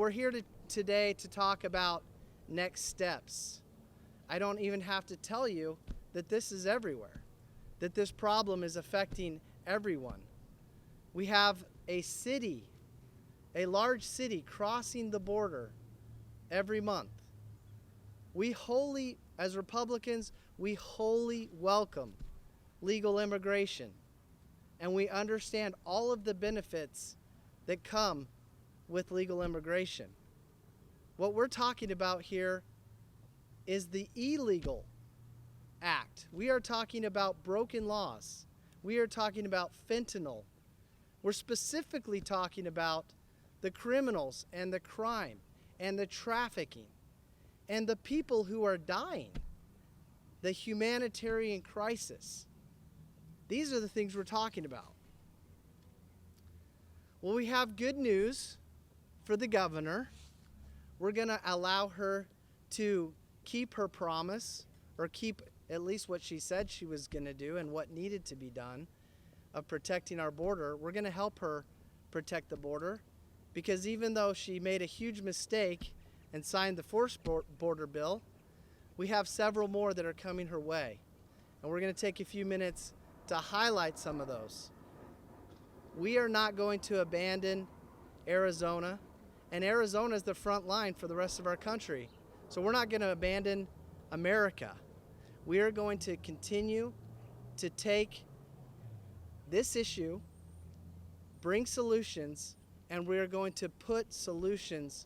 we're here today to talk about next steps. I don't even have to tell you that this is everywhere, that this problem is affecting everyone. We have a city, a large city, crossing the border every month. As Republicans, we wholly welcome legal immigration, and we understand all of the benefits that come with legal immigration. What we're talking about here is the illegal act. We are talking about broken laws. We are talking about fentanyl. We're specifically talking about the criminals and the crime and the trafficking and the people who are dying, the humanitarian crisis. These are the things we're talking about. Well, we have good news for the governor. We're going to allow her to keep her promise, or keep at least what she said she was going to do and what needed to be done of protecting our border. We're going to help her protect the border, because even though she made a huge mistake and signed the forced border bill, we have several more that are coming her way. And we're going to take a few minutes to highlight some of those. We are not going to abandon Arizona, and Arizona is the front line for the rest of our country. So we're not going to abandon America. We are going to continue to take this issue, bring solutions, and we are going to put solutions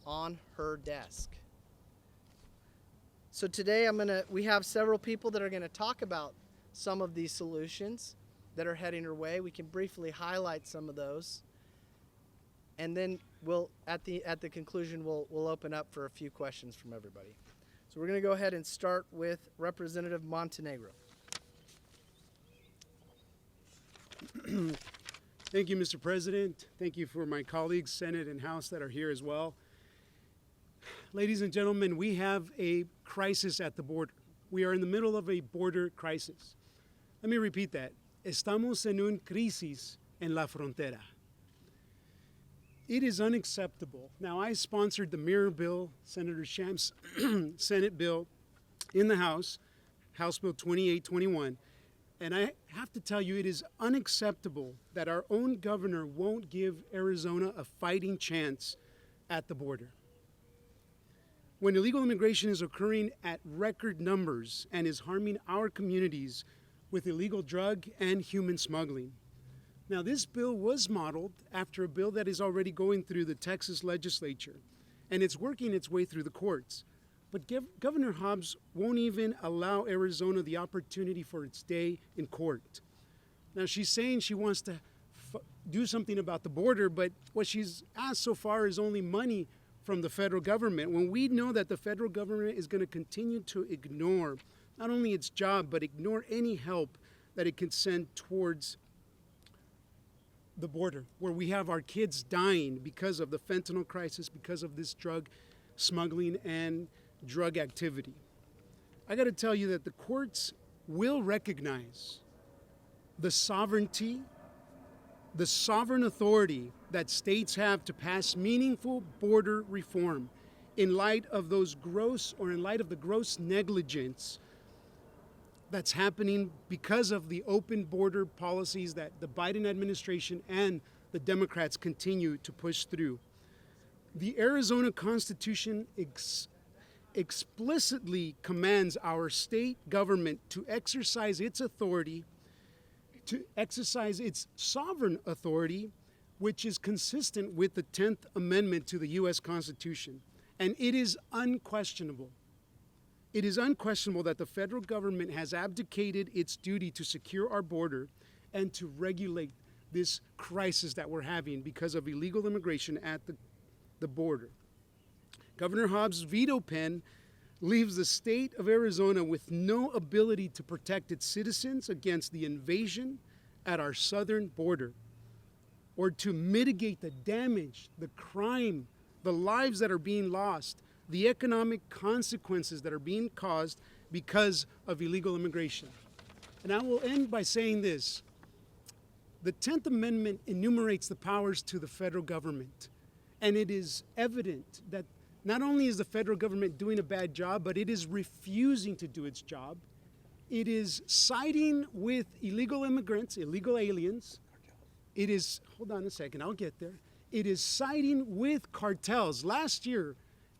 on her desk. So today we have several people that are going to talk about some of these solutions that are heading her way. We can briefly highlight some of those, and then at the conclusion we'll open up for a few questions from everybody. So we're going to go ahead and start with Representative Montenegro. Thank you, Mr. President. Thank you for my colleagues, Senate and House, that are here as well. Ladies and gentlemen, we have a crisis at the border. We are in the middle of a border crisis. Let me repeat that. Estamos en una crisis en la frontera. It is unacceptable. Now, I sponsored the mirror bill, Senator Schamp's Senate bill in the House, House Bill 2821. And I have to tell you, it is unacceptable that our own governor won't give Arizona a fighting chance at the border. When illegal immigration is occurring at record numbers and is harming our communities with illegal drug and human smuggling. Now, this bill was modeled after a bill that is already going through the Texas legislature, and it's working its way through the courts. But Governor Hobbs won't even allow Arizona the opportunity for its day in court. Now, she's saying she wants to do something about the border, but what she's asked so far is only money from the federal government, when we know that the federal government is going to continue to ignore not only its job, but ignore any help that it can send towards the border, where we have our kids dying because of the fentanyl crisis, because of this drug smuggling and drug activity. I got to tell you that the courts will recognize the sovereignty, the sovereign authority that states have to pass meaningful border reform in light of the gross negligence that's happening because of the open border policies that the Biden administration and the Democrats continue to push through. The Arizona Constitution explicitly commands our state government to exercise its authority, to exercise its sovereign authority, which is consistent with the 10th Amendment to the U.S. Constitution. And it is unquestionable. It is unquestionable that the federal government has abdicated its duty to secure our border and to regulate this crisis that we're having because of illegal immigration at the border. Governor Hobbs' veto pen leaves the state of Arizona with no ability to protect its citizens against the invasion at our southern border, or to mitigate the damage, the crime, the lives that are being lost, the economic consequences that are being caused because of illegal immigration. And I will end by saying this. The 10th Amendment enumerates the powers to the federal government. And it is evident that not only is the federal government doing a bad job, but it is refusing to do its job. It is siding with illegal immigrants, illegal aliens. It is, hold on a second, I'll get there. It is siding with cartels. Last year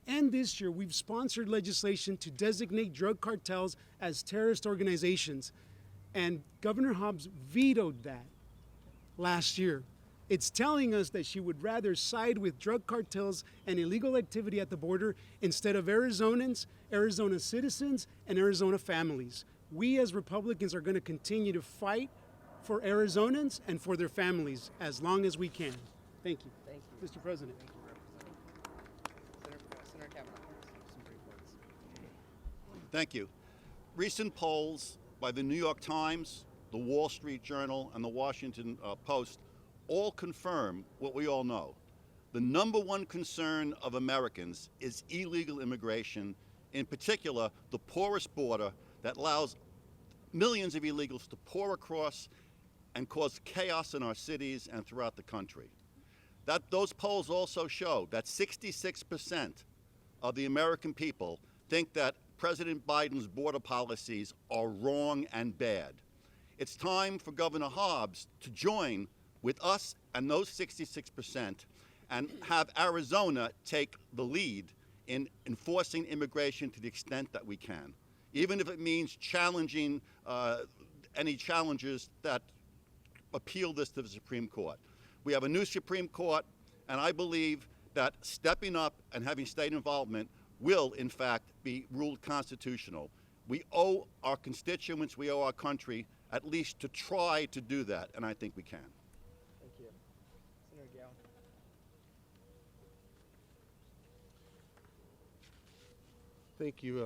and this year, we've sponsored legislation to designate drug cartels as terrorist organizations. And Governor Hobbs vetoed that last year. It's telling us that she would rather side with drug cartels and illegal activity at the border instead of Arizonans, Arizona citizens, and Arizona families. We as Republicans are going to continue to fight for Arizonans and for their families as long as we can. Thank you. Thank you. Mr. President. Senator Kavanaugh, some brief words. Thank you. Recent polls by the New York Times, the Wall Street Journal, and the Washington Post all confirm what we all know. The number one concern of Americans is illegal immigration, in particular, the porous border that allows millions of illegals to pour across and cause chaos in our cities and throughout the country. Those polls also show that 66% of the American people think that President Biden's border policies are wrong and bad. It's time for Governor Hobbs to join with us and those 66% and have Arizona take the lead in enforcing immigration to the extent that we can, even if it means challenging any challenges that appeal this to the Supreme Court. We have a new Supreme Court, and I believe that stepping up and having state involvement will, in fact, be ruled constitutional. We owe our constituents, we owe our country, at least to try to do that, and I think we can. Thank you. Senator Gowan. Thank you,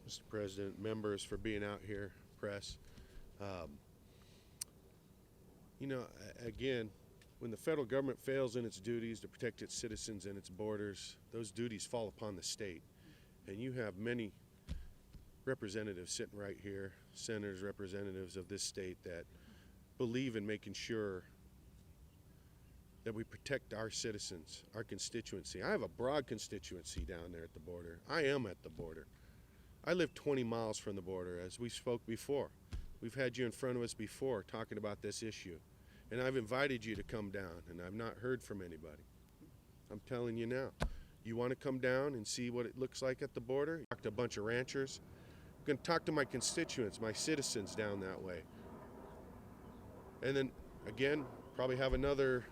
Mr. President, members, for being out here, press. Again, when the federal government fails in its duties to protect its citizens and its borders, those duties fall upon the state. And you have many representatives sitting right here, senators, representatives of this state that believe in making sure that we protect our citizens, our constituency. I have a broad constituency down there at the border. I am at the border. I live 20 miles from the border, as we spoke before. We've had you in front of us before talking about this issue. And I've invited you to come down, and I've not heard from anybody. I'm telling you now. You want to come down and see what it looks like at the border? Talk to a bunch of ranchers. I'm going to talk to my constituents, my citizens down that way. And then, again, probably have another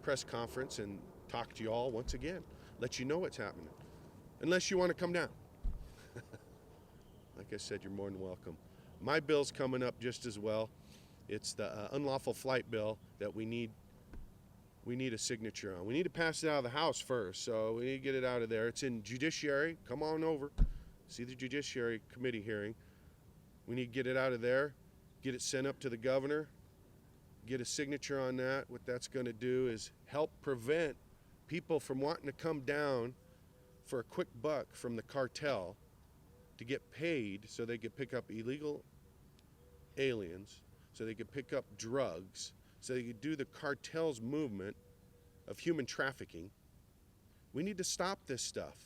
press conference and talk to you all once again. Let you know what's happening. Unless you want to come down. Like I said, you're more than welcome. My bill's coming up just as well. It's the unlawful flight bill that we need a signature on. We need to pass it out of the House first, so we need to get it out of there. It's in Judiciary. Come on over. See the Judiciary Committee hearing. We need to get it out of there, get it sent up to the governor, get a signature on that. What that's going to do is help prevent people from wanting to come down for a quick buck from the cartel to get paid so they could pick up illegal aliens, so they could pick up drugs, so they could do the cartel's movement of human trafficking. We need to stop this stuff.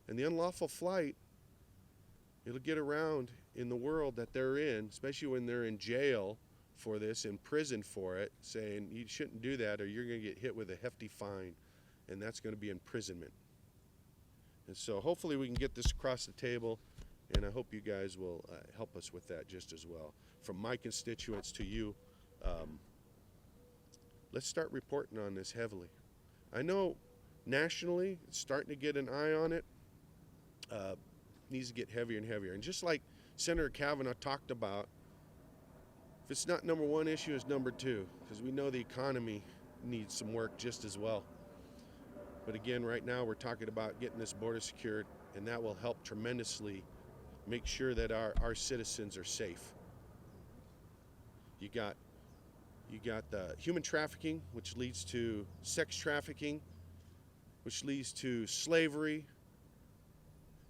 And the unlawful flight, it'll get around in the world that they're in, especially when they're in jail for this, in prison for it, saying you shouldn't do that or you're going to get hit with a hefty fine, and that's going to be imprisonment. And so hopefully we can get this across the table, and I hope you guys will help us with that just as well. From my constituents to you, let's start reporting on this heavily. I know nationally it's starting to get an eye on it. Needs to get heavier and heavier. And just like Senator Kavanaugh talked about, if it's not number one issue, it's number two, because we know the economy needs some work just as well. But again, right now we're talking about getting this border secured, and that will help tremendously make sure that our citizens are safe. You got the human trafficking, which leads to sex trafficking, which leads to slavery.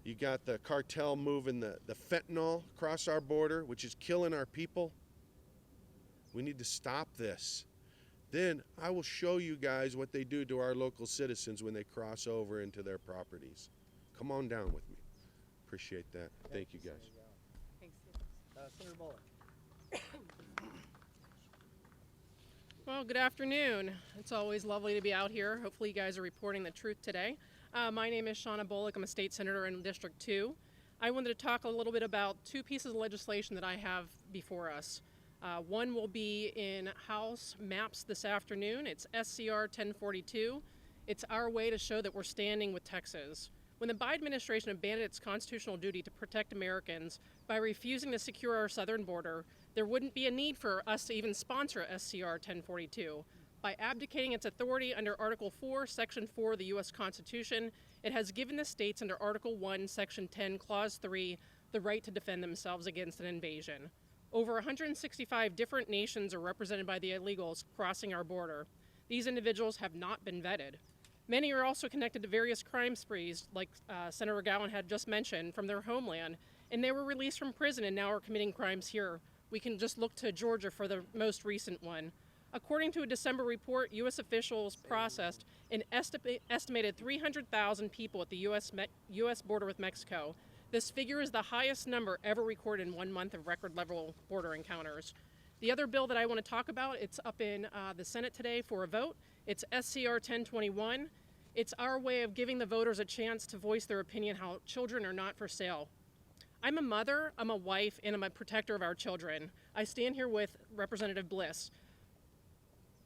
You got the cartel moving the fentanyl across our border, which is killing our people. We need to stop this. then I will show you guys what they do to our local citizens when they cross over into their properties. Come on down with me. Appreciate that. Thank you, guys. Senator Bullock. Well, good afternoon. It's always lovely to be out here. Hopefully you guys are reporting the truth today. My name is Shauna Bullock. I'm a state senator in District 2. I wanted to talk a little bit about two pieces of legislation that I have before us. One will be in House Maps this afternoon. It's SCR 1042. It's our way to show that we're standing with Texas. When the Biden administration abandoned its constitutional duty to protect Americans by refusing to secure our southern border, there wouldn't be a need for us to even sponsor SCR 1042. By abdicating its authority under Article 4, Section 4 of the U.S. Constitution, it has given the states under Article 1, Section 10, Clause 3, the right to defend themselves against an invasion. Over 165 different nations are represented by the illegals crossing our border. These individuals have not been vetted. Many are also connected to various crime sprees, like Senator Gowan had just mentioned, from their homeland, and they were released from prison and now are committing crimes here. We can just look to Georgia for the most recent one. According to a December report, U.S. officials processed an estimated 300,000 people at the U.S. border with Mexico. This figure is the highest number ever recorded in 1 month of record-level border encounters. The other bill that I want to talk about, it's up in the Senate today for a vote. It's SCR 1021. It's our way of giving the voters a chance to voice their opinion how children are not for sale. I'm a mother, I'm a wife, and I'm a protector of our children. I stand here with Representative Bliss.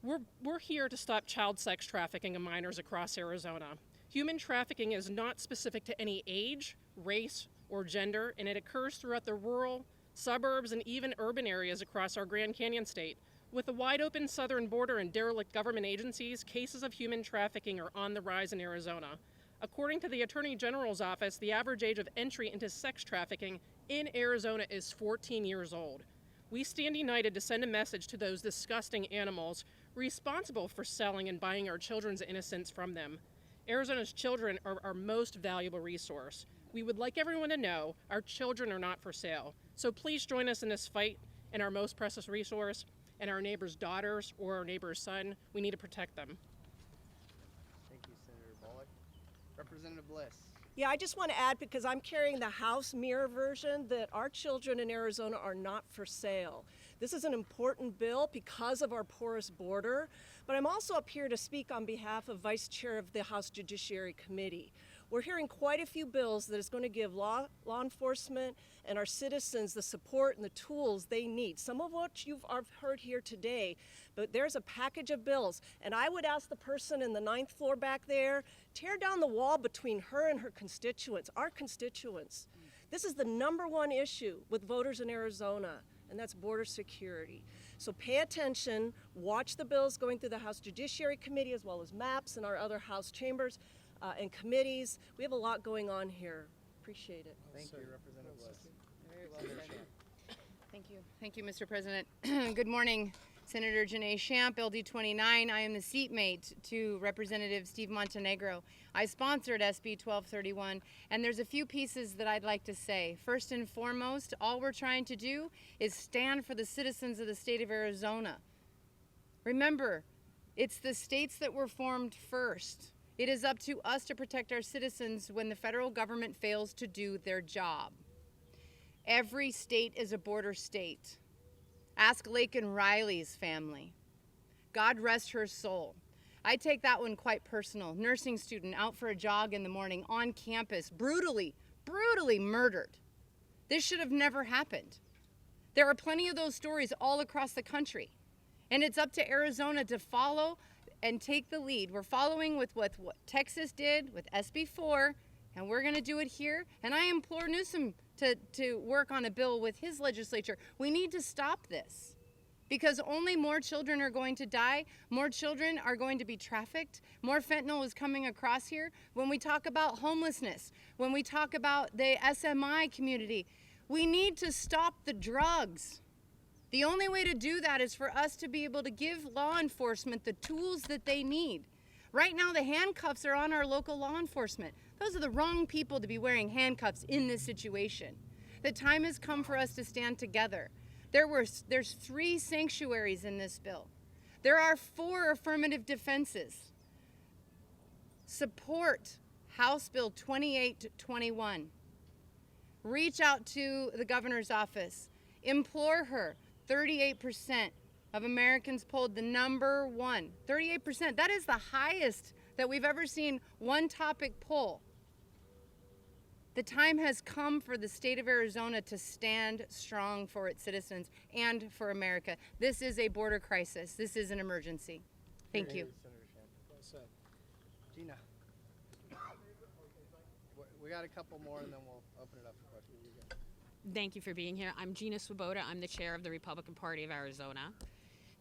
We're here to stop child sex trafficking of minors across Arizona. Human trafficking is not specific to any age, race, or gender, and it occurs throughout the rural, suburbs, and even urban areas across our Grand Canyon state. With a wide open southern border and derelict government agencies, cases of human trafficking are on the rise in Arizona. According to the Attorney General's office, the average age of entry into sex trafficking in Arizona is 14 years old. We stand united to send a message to those disgusting animals responsible for selling and buying our children's innocence from them. Arizona's children are our most valuable resource. We would like everyone to know our children are not for sale. So please join us in this fight and our most precious resource, and our neighbor's daughters or our neighbor's son. We need to protect them. Thank you, Senator Bullock. Representative Bliss. Yeah, I just want to add, because I'm carrying the House mirror version, that our children in Arizona are not for sale. This is an important bill because of our porous border, but I'm also up here to speak on behalf of Vice Chair of the House Judiciary Committee. We're hearing quite a few bills that is going to give law enforcement and our citizens the support and the tools they need. Some of what you've heard here today, but there's a package of bills. And I would ask the person in the 9th floor back there, tear down the wall between her and her constituents, our constituents. This is the #1 issue with voters in Arizona, and that's border security. So pay attention, watch the bills going through the House Judiciary Committee as well as MAPS and our other House chambers and committees. We have a lot going on here. Appreciate it. Thank you, Representative Bliss. Very well said. Thank you. Thank you, Mr. President. Good morning, Senator Janae Shamp, LD 29. I am the seatmate to Representative Steve Montenegro. I sponsored SB 1231, and there's a few pieces that I'd like to say. First and foremost, all we're trying to do is stand for the citizens of the state of Arizona. Remember, it's the states that were formed first. It is up to us to protect our citizens when the federal government fails to do their job. Every state is a border state. Ask Laken Riley's family. God rest her soul. I take that one quite personal. Nursing student out for a jog in the morning on campus, brutally murdered. This should have never happened. There are plenty of those stories all across the country. And it's up to Arizona to follow and take the lead. We're following with what Texas did with SB 4, and we're going to do it here. And I implore Newsom to work on a bill with his legislature. We need to stop this because only more children are going to die, more children are going to be trafficked, more fentanyl is coming across here. When we talk about homelessness, when we talk about the SMI community, we need to stop the drugs. The only way to do that is for us to be able to give law enforcement the tools that they need. Right now, the handcuffs are on our local law enforcement. Those are the wrong people to be wearing handcuffs in this situation. The time has come for us to stand together. There's 3 sanctuaries in this bill. There are 4 affirmative defenses. Support House Bill 2821. Reach out to the governor's office. Implore her. 38% of Americans polled the number one. 38%. That is the highest that we've ever seen one topic poll. The time has come for the state of Arizona to stand strong for its citizens and for America. This is a border crisis. This is an emergency. Thank you. Gina. We got a couple more and then we'll open it up for questions. Thank you for being here. I'm Gina Swoboda. I'm the chair of the Republican Party of Arizona.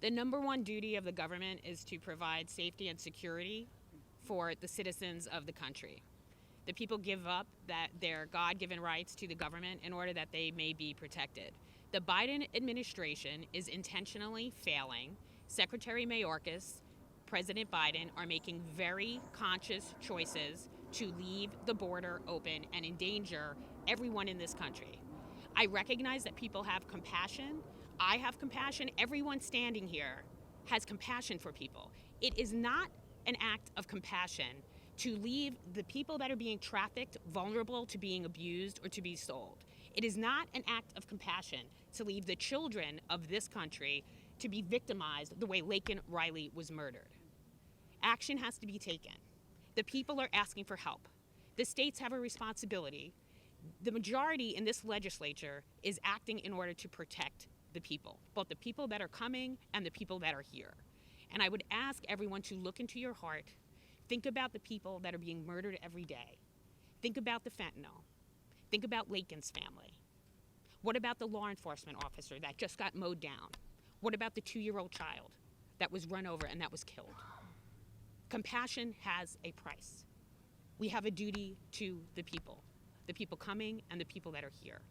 The number one duty of the government is to provide safety and security for the citizens of the country. The people give up their God-given rights to the government in order that they may be protected. The Biden administration is intentionally failing. Secretary Mayorkas, President Biden are making very conscious choices to leave the border open and endanger everyone in this country. I recognize that people have compassion. I have compassion. Everyone standing here has compassion for people. It is not an act of compassion to leave the people that are being trafficked vulnerable to being abused or to be sold. It is not an act of compassion to leave the children of this country to be victimized the way Laken Riley was murdered. Action has to be taken. The people are asking for help. The states have a responsibility. The majority in this legislature is acting in order to protect the people, both the people that are coming and the people that are here. And I would ask everyone to look into your heart. Think about the people that are being murdered every day. Think about the fentanyl. Think about Laken's family. What about the law enforcement officer that just got mowed down? What about the 2-year-old child that was run over and that was killed? Compassion has a price. We have a duty to the people coming and the people that are here.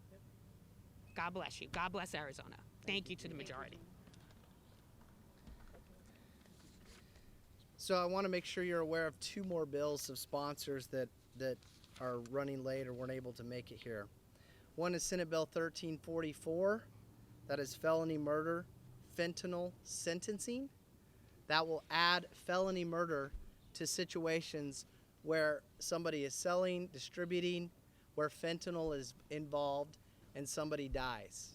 God bless you. God bless Arizona. Thank you to the majority. So I want to make sure you're aware of 2 more bills of sponsors that are running late or weren't able to make it here. One is Senate Bill 1344, that is felony murder, fentanyl sentencing. That will add felony murder to situations where somebody is selling, distributing, where fentanyl is involved and somebody dies.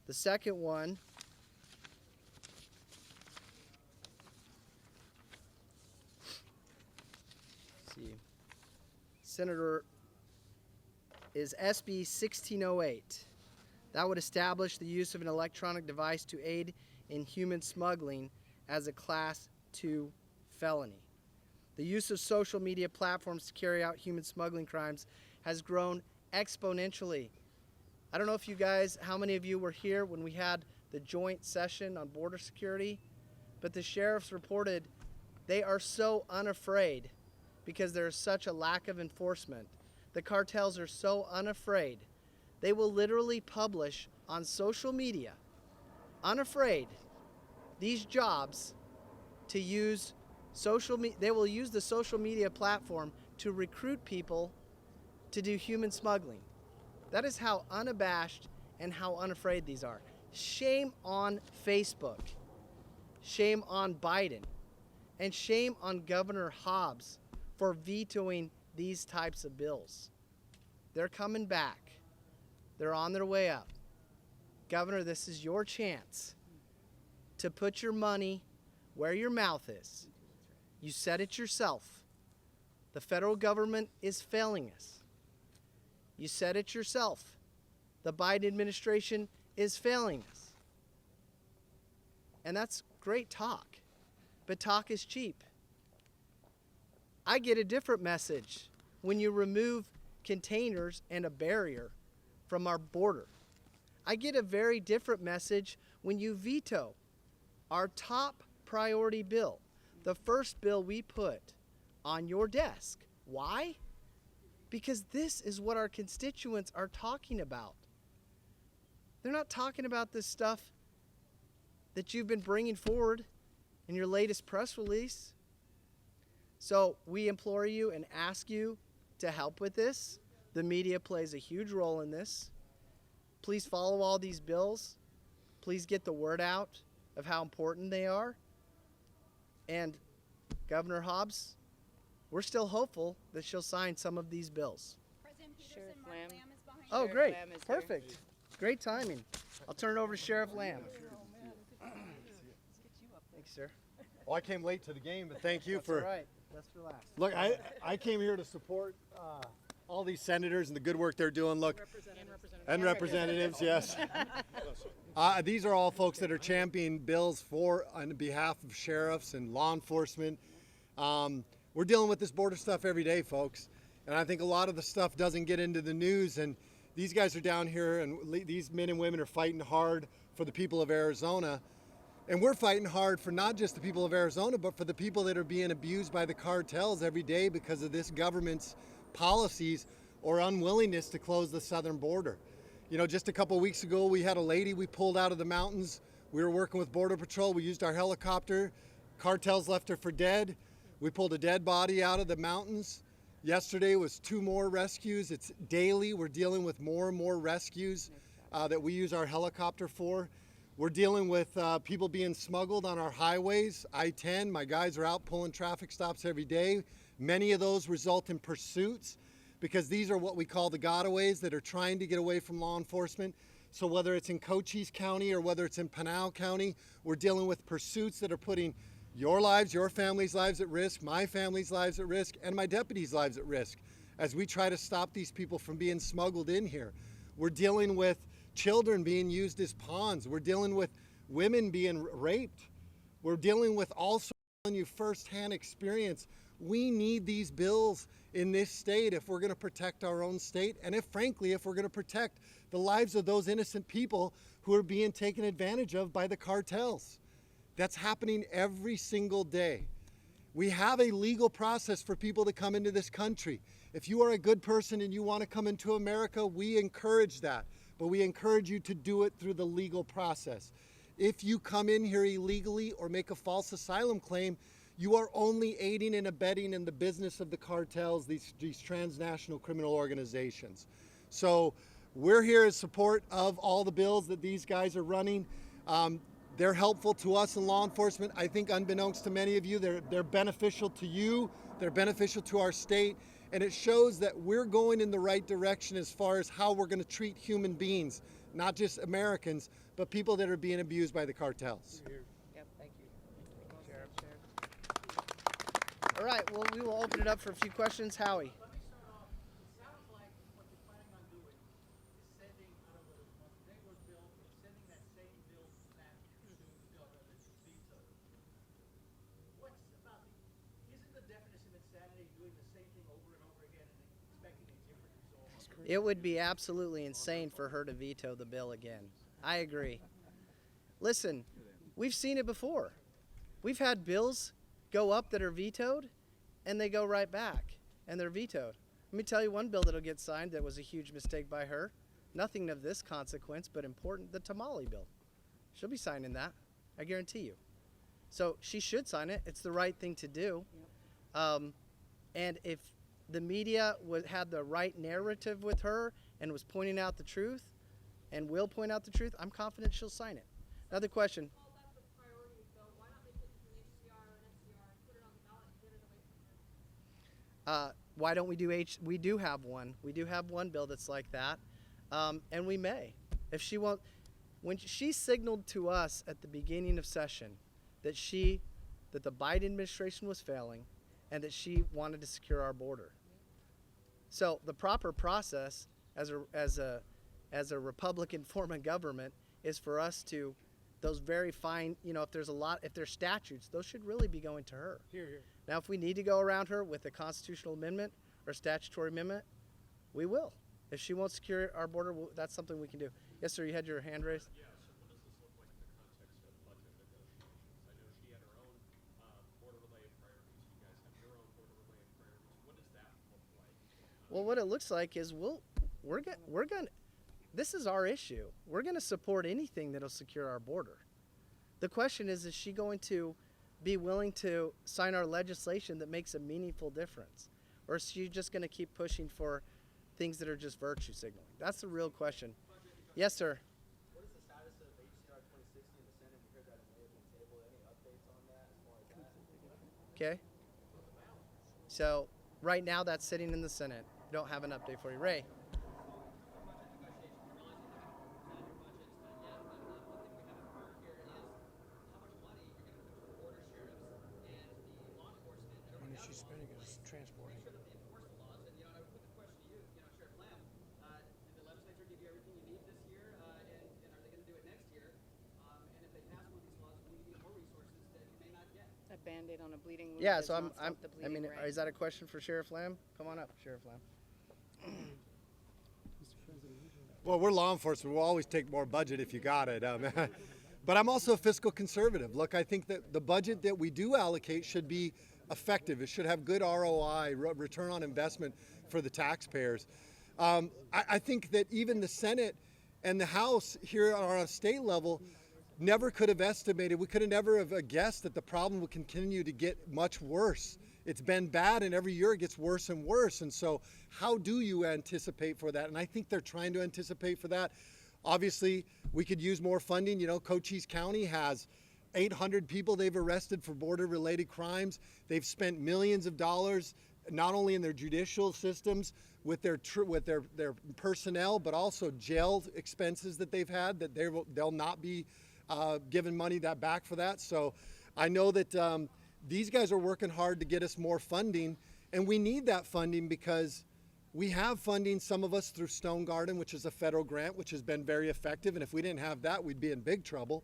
The second one Senator is SB 1608. That would establish the use of an electronic device to aid in human smuggling as a Class 2 felony. The use of social media platforms to carry out human smuggling crimes has grown exponentially. I don't know if you guys, how many of you were here when we had the joint session on border security, but the sheriffs reported they are so unafraid because there is such a lack of enforcement. The cartels are so unafraid. They will literally publish on social media, unafraid, these jobs to use they will use the social media platform to recruit people to do human smuggling. That is how unabashed and how unafraid these are. Shame on Facebook. Shame on Biden. And shame on Governor Hobbs for vetoing these types of bills. They're coming back. They're on their way up. Governor, this is your chance to put your money where your mouth is. You said it yourself. The federal government is failing us. You said it yourself. The Biden administration is failing us. And that's great talk, but talk is cheap. I get a different message when you remove containers and a barrier from our border. I get a very different message when you veto our top priority bill, the first bill we put on your desk. Why? Because this is what our constituents are talking about. They're not talking about this stuff that you've been bringing forward in your latest press release. So we implore you and ask you to help with this. The media plays a huge role in this. Please follow all these bills. Please get the word out. of how important they are. And Governor Hobbs, we're still hopeful that she'll sign some of these bills. President Peterson, Sheriff Mark Lamb. Lamb is behind Oh, Sheriff great. Lamb is here. Perfect. Great timing. I'll turn it over to Sheriff Lamb. Thanks, sir. Well, I came late to the game, but thank you That's for. all right. Let's relax. Look, I came here to support all these senators and the good work they're doing. Look, and representatives, yes. These are all folks that are championing bills on behalf of sheriffs and law enforcement. We're dealing with this border stuff every day, folks, and I think a lot of the stuff doesn't get into the news. And these guys are down here, and these men and women are fighting hard for the people of Arizona. And we're fighting hard for not just the people of Arizona, but for the people that are being abused by the cartels every day because of this government's policies or unwillingness to close the southern border. You know, just a couple weeks ago, we had a lady we pulled out of the mountains. We were working with Border Patrol. We used our helicopter. Cartels left her for dead. We pulled a dead body out of the mountains. Yesterday was 2 more rescues. It's daily. We're dealing with more and more rescues that we use our helicopter for. We're dealing with people being smuggled on our highways. I-10, my guys are out pulling traffic stops every day. Many of those result in pursuits because these are what we call the gotaways that are trying to get away from law enforcement. So whether it's in Cochise County or whether it's in Pinal County, we're dealing with pursuits that are putting your lives, your family's lives at risk, my family's lives at risk, and my deputies' lives at risk as we try to stop these people from being smuggled in here. We're dealing with children being used as pawns. We're dealing with women being raped. We're dealing with also you firsthand experience. We need these bills in this state if we're going to protect our own state and if frankly if we're going to protect the lives of those innocent people who are being taken advantage of by the cartels. That's happening every single day. We have a legal process for people to come into this country. If you are a good person and you want to come into America, we encourage that. But we encourage you to do it through the legal process. If you come in here illegally or make a false asylum claim, you are only aiding and abetting in the business of the cartels, these transnational criminal organizations. So we're here in support of all the bills that these guys are running. They're helpful to us in law enforcement. I think unbeknownst to many of you, they're beneficial to you, they're beneficial to our state, and it shows that we're going in the right direction as far as how we're going to treat human beings, not just Americans, but people that are being abused by the cartels. Yep, thank you. Sheriff. All right, well, we will open it up for a few questions. Howie. It would be absolutely insane for her to veto the bill again. I agree. Listen, we've seen it before. We've had bills go up that are vetoed, and they go right back, and they're vetoed. Let me tell you one bill that'll get signed that was a huge mistake by her. Nothing of this consequence, but important, the tamale bill. She'll be signing that, I guarantee you. So she should sign it. It's the right thing to do. And if the media had the right narrative with her and was pointing out the truth and will point out the truth, I'm confident she'll sign it. Another question. Why don't we do we do have one. We do have one bill that's like that. And we may. If she won't, when she signaled to us at the beginning of session that the Biden administration was failing and that she wanted to secure our border. So the proper process as a Republican form of government is for us to, those very fine, if there's statutes, those should really be going to her. Here. Now, if we need to go around her with a constitutional amendment or statutory amendment, we will. If she won't secure our border, that's something we can do. Yes, sir, you had your hand raised? Yeah, so what does this look like in the context of budget negotiations? I know she had her own border-related priorities. You guys have your own border-related priorities. What does that look like? Well, what it looks like is we're going. This is our issue. We're going to support anything that'll secure our border. The question is she going to be willing to sign our legislation that makes a meaningful difference, or is she just going to keep pushing for things that are just virtue signaling? That's the real question. Yes, sir. What is the status of HCR 2060 in the Senate? We heard that in May of Okay? So right now that's sitting in the Senate. Don't have an update for you. Ray. Money she's spending is transporting. A Band-Aid on a bleeding wound. Yeah, does so not stop the I mean, bleeding, right? is that a question for Sheriff Lamb? Come on up, Sheriff Lamb. Well, we're law enforcement. We'll always take more budget if you got it. But I'm also a fiscal conservative. Look, I think that the budget that we do allocate should be effective. It should have good ROI, return on investment for the taxpayers. I think that even the Senate and the House here on a state level never could have estimated, we could have never have guessed that the problem would continue to get much worse. It's been bad, and every year it gets worse and worse. And so how do you anticipate for that? And I think they're trying to anticipate for that. Obviously, we could use more funding. You know, Cochise County has 800 people they've arrested for border-related crimes. They've spent millions of dollars, not only in their judicial systems, with their personnel, but also jail expenses that they've had, that they'll not be given money that back for that. So I know that these guys are working hard to get us more funding, and we need that funding because we have funding, some of us through Stone Garden, which is a federal grant, which has been very effective, and if we didn't have that, we'd be in big trouble.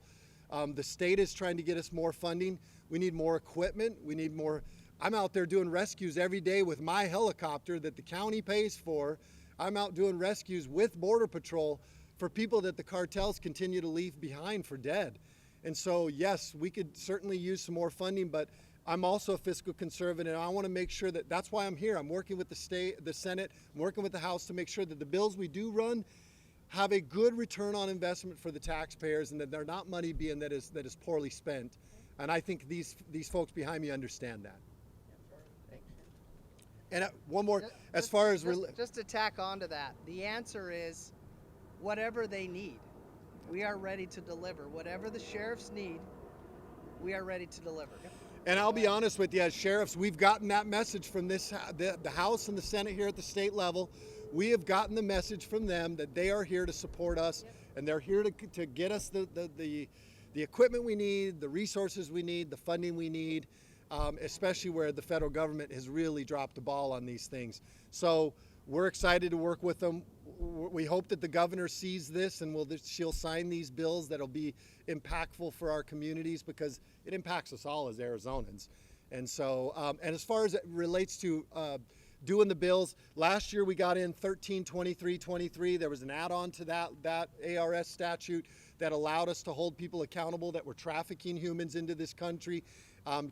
The state is trying to get us more funding. We need more equipment. We need more. I'm out there doing rescues every day with my helicopter that the county pays for. I'm out doing rescues with Border Patrol for people that the cartels continue to leave behind for dead. And so, yes, we could certainly use some more funding, but I'm also a fiscal conservative, and I want to make sure that that's why I'm here. I'm working with the state, the Senate, I'm working with the House to make sure that the bills we do run have a good return on investment for the taxpayers, and that they're not money being that is poorly spent. And I think these folks behind me understand that. And one more, as far as just to tack onto that, the answer is whatever they need. We are ready to deliver. Whatever the sheriffs need, we are ready to deliver. And I'll be honest with you, as sheriffs, we've gotten that message from the House and the Senate here at the state level. We have gotten the message from them that they are here to support us, and they're here to get us the equipment we need, the resources we need, the funding we need, especially where the federal government has really dropped the ball on these things. So we're excited to work with them. We hope that the governor sees this and she'll sign these bills that'll be impactful for our communities, because it impacts us all as Arizonans. And so, and as far as it relates to doing the bills, last year we got in 132323. There was an add-on to that ARS statute that allowed us to hold people accountable that were trafficking humans into this country.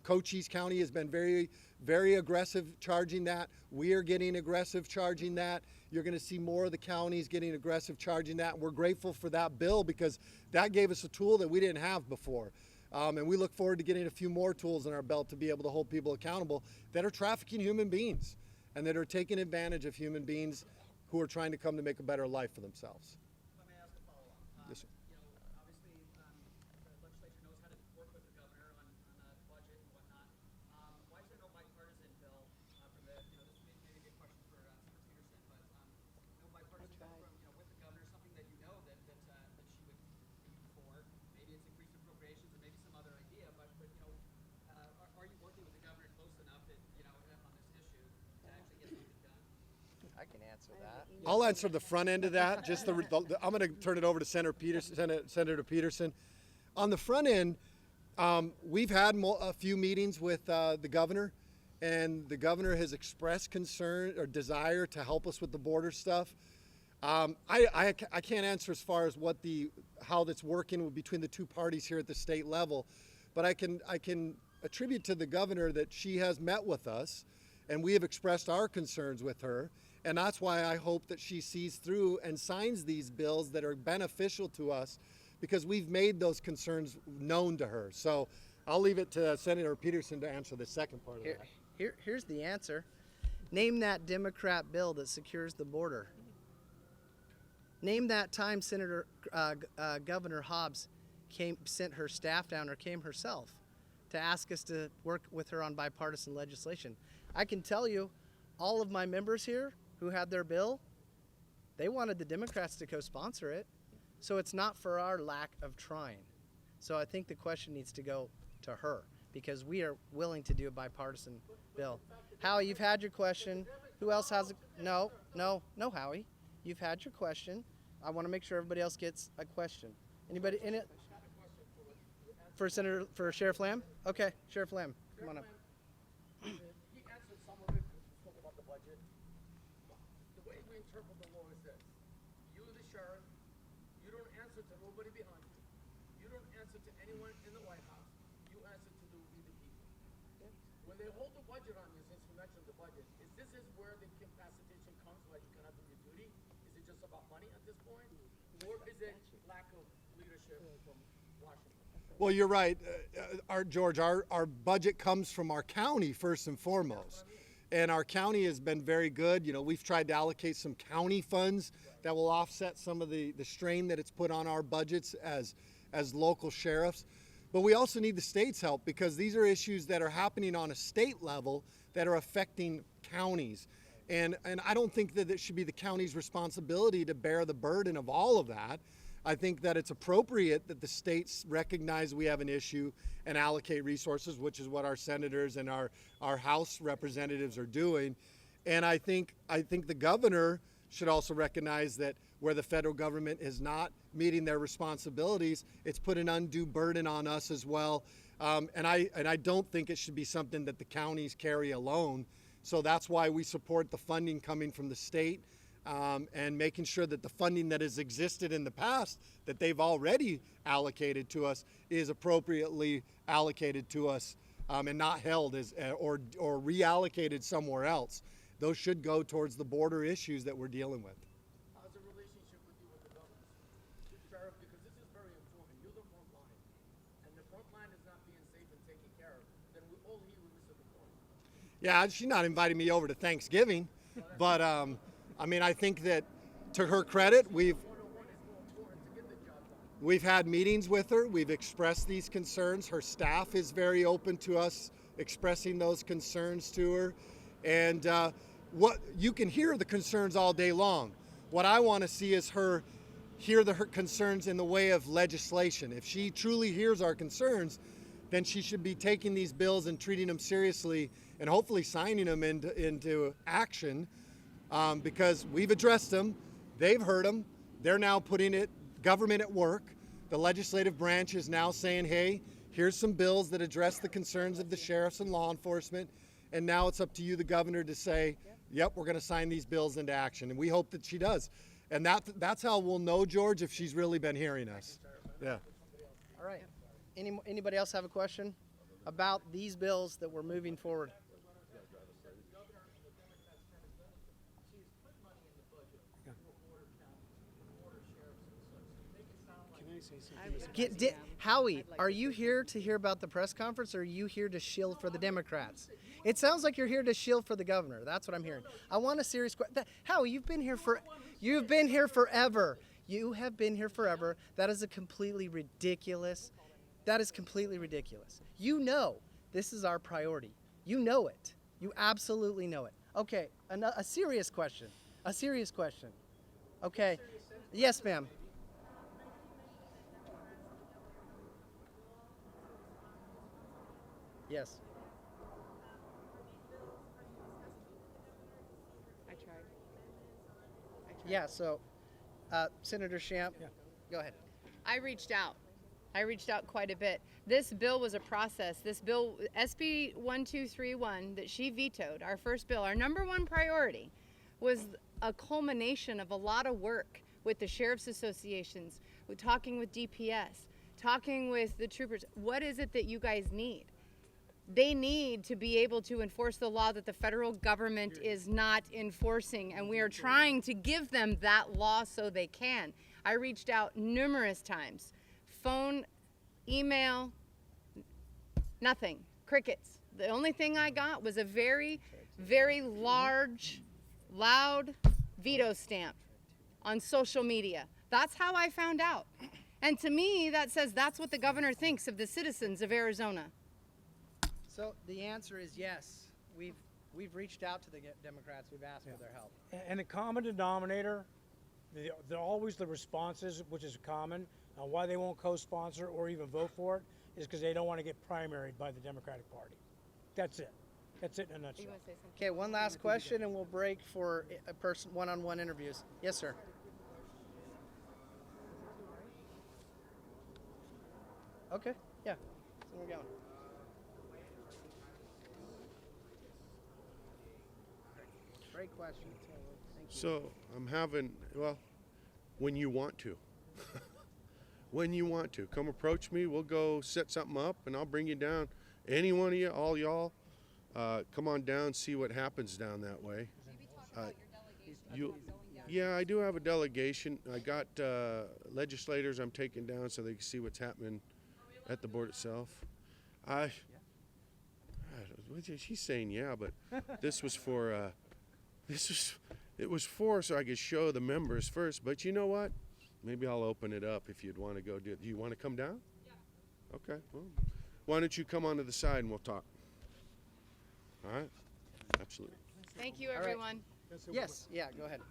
Cochise County has been very, very aggressive charging that. We are getting aggressive charging that. You're going to see more of the counties getting aggressive charging that. We're grateful for that bill, because that gave us a tool that we didn't have before. And we look forward to getting a few more tools in our belt to be able to hold people accountable that are trafficking human beings and that are taking advantage of human beings who are trying to come to make a better life for themselves. Let me ask a follow-up. Yes, sir. You know, obviously, the legislature knows how to work with the governor on the budget and whatnot. Why is there no bipartisan bill from the, you know, this may be a question for Senator Peterson, but no bipartisan bill from, you know, with the governor, something that you know that she would be for. Maybe it's increased appropriations or maybe some other idea, but you know, are you working with the governor close enough that, you know, on this issue to actually get something done? I can answer that. I'll answer the front end of that. Just I'm going to turn it over to Senator Peterson. On the front end, we've had a few meetings with the governor, and the governor has expressed concern or desire to help us with the border stuff. I can't answer as far as how that's working between the two parties here at the state level, but I can attribute to the governor that she has met with us, and we have expressed our concerns with her. And that's why I hope that she sees through and signs these bills that are beneficial to us, because we've made those concerns known to her. So I'll leave it to Senator Peterson to answer the second part of that. Here's the answer. Name that Democrat bill that secures the border. Name that time Governor Hobbs sent her staff down or came herself. to ask us to work with her on bipartisan legislation. I can tell you, all of my members here who had their bill, they wanted the Democrats to co-sponsor it. So it's not for our lack of trying. So I think the question needs to go to her because we are willing to do a bipartisan bill. Howie, you've had your question. Who else has a, no, Howie. You've had your question. I want to make sure everybody else gets a question. Anybody in it? For Sheriff Lamb? Okay, Sheriff Lamb, come on up. He answered some of it when he spoke about the budget. The way we interpret the law is this. You, the sheriff, you don't answer to nobody behind you. You don't answer to anyone in the White House. You answer to we the people. When they hold the budget on you, since you mentioned the budget, is where the incapacitation comes where you cannot do your duty? Is it just about money at this point? Or is it lack of leadership from Washington? Well, you're right, George. Our budget comes from our county first and foremost, and our county has been very good. You know, we've tried to allocate some county funds that will offset some of the strain that it's put on our budgets as local sheriffs. But we also need the state's help because these are issues that are happening on a state level that are affecting counties. And I don't think that it should be the county's responsibility to bear the burden of all of that. I think that it's appropriate that the states recognize we have an issue and allocate resources, which is what our senators and our House representatives are doing. And I think the governor should also recognize that where the federal government is not meeting their responsibilities, it's put an undue burden on us as well. And I don't think it should be something that the counties carry alone. So that's why we support the funding coming from the state. And making sure that the funding that has existed in the past that they've already allocated to us is appropriately allocated to us and not held as or reallocated somewhere else. Those should go towards the border issues that we're dealing with. How's the relationship with you with the governor? Sheriff, because this is very important. You're the front line. And the front line is not being safe and taken care of. Then we all here will miss the point. Yeah, she's not inviting me over to Thanksgiving, but I mean, I think that to her credit, we've had meetings with her. We've expressed these concerns. Her staff is very open to us expressing those concerns to her. And what you can hear the concerns all day long. What I want to see is her hear her concerns in the way of legislation. If she truly hears our concerns, then she should be taking these bills and treating them seriously and hopefully signing them into action. Because we've addressed them, they've heard them, they're now putting government at work. The legislative branch is now saying, hey, here's some bills that address the concerns of the sheriffs and law enforcement, and now it's up to you, the governor, to say, yep, we're going to sign these bills into action, and we hope that she does. And that's how we'll know, George, if she's really been hearing us. Yeah. All right. Anybody else have a question about these bills that we're moving forward? Howie, are you here to hear about the press conference, or are you here to shield for the Democrats? It sounds like you're here to shield for the governor. That's what I'm hearing. I want a serious question. Howie, you've been here forever. You have been here forever. That is completely ridiculous. That is completely ridiculous. You know this is our priority. You know it. You absolutely know it. Okay, a serious question. A serious question. Okay. Yes, ma'am. Yes. I tried. Yeah, so Senator Shamp, go ahead. I reached out. Quite a bit. This bill was a process. This bill, SB 1231, that she vetoed, our first bill, our number one priority, was a culmination of a lot of work with the sheriff's associations, with talking with DPS, talking with the troopers. What is it that you guys need? They need to be able to enforce the law that the federal government is not enforcing, and we are trying to give them that law so they can. I reached out numerous times. Phone, email, nothing. Crickets. The only thing I got was a very, very large, loud veto stamp on social media. That's how I found out. And to me, that says that's what the governor thinks of the citizens of Arizona. So the answer is yes. We've reached out to the Democrats. We've asked for their help. And the common denominator, they're always the responses, which is common, why they won't co-sponsor or even vote for it, is because they don't want to get primaried by the Democratic Party. That's it. That's it in a You nutshell. want to say something? Okay, one last question, and we'll break for a person one-on-one interviews. Yes, sir. Okay. Yeah. So we're going. Great question. Thank you. So I'm having, well, when you want to. When you want to. Come approach me. We'll go set something up and I'll bring you down. Any one of you, all y'all, come on down, see what happens down that way. Yeah, I do have a delegation. I got legislators I'm taking down so they can see what's happening at the board itself. She's saying yeah, but this was for, it was for so I could show the members first. But you know what? Maybe I'll open it up if you'd want to go do it. Do you want to come down? Yeah. Okay. Well, why don't you come onto the side and we'll talk? All right. Absolutely. Thank you, right. everyone. Yes. Yeah. Go ahead.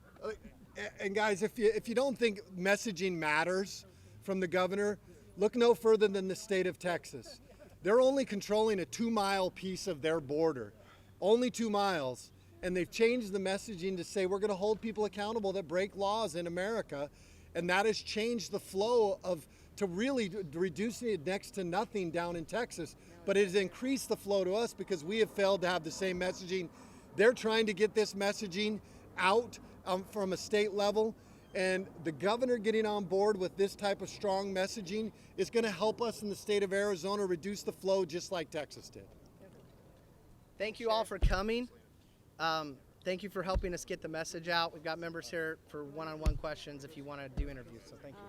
And guys, if you don't think messaging matters from the governor, look no further than the state of Texas. They're only controlling a 2-mile piece of their border, only 2 miles, and they've changed the messaging to say we're going to hold people accountable that break laws in America, and that has changed the flow to really reducing it next to nothing down in Texas. But it has increased the flow to us because we have failed to have the same messaging. They're trying to get this messaging out from a state level, and the governor getting on board with this type of strong messaging is going to help us in the state of Arizona reduce the flow just like Texas did. Thank you all for coming. Thank you for helping us get the message out. We've got members here for one-on-one questions if you want to do interviews. So thank you.